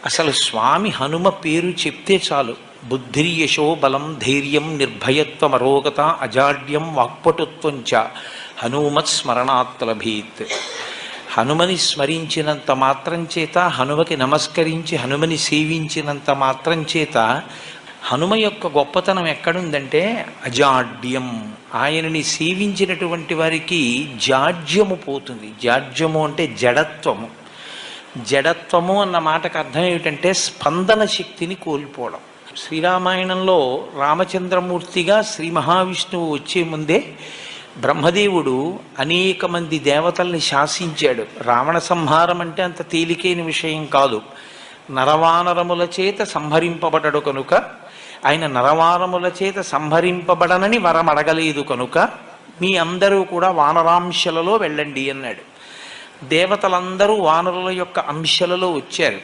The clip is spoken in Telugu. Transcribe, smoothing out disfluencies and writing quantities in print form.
అసలు స్వామి హనుమ పేరు చెప్తే చాలు. బుద్ధిర్యశో బలం ధైర్యం నిర్భయత్వం అరోగత అజాడ్యం వాక్పటుత్వం చ హనుమత్ స్మరణాత్ లభేత్. హనుమని స్మరించినంత మాత్రం చేత, హనుమకి నమస్కరించి హనుమని సేవించినంత మాత్రం చేత హనుమ యొక్క గొప్పతనం ఎక్కడుందంటే అజాడ్యం. ఆయనని సేవించినటువంటి వారికి జాడ్యము పోతుంది. జాడ్యము అంటే జడత్వము. జడత్వము అన్న మాటకు అర్థం ఏమిటంటే స్పందన శక్తిని కోల్పోవడం. శ్రీరామాయణంలో రామచంద్రమూర్తిగా శ్రీ మహావిష్ణువు వచ్చే ముందే బ్రహ్మదేవుడు అనేక మంది దేవతల్ని శాసించాడు. రావణ సంహారం అంటే అంత తేలికైన విషయం కాదు. నరవానరముల చేత సంహరింపబడడు కనుక, ఆయన నరవానరముల చేత సంహరింపబడనని వరం అడగలేదు కనుక మీ అందరూ కూడా వానరాంశలలో వెళ్ళండి అన్నాడు. దేవతలందరూ వానరుల యొక్క అంశలలో వచ్చారు.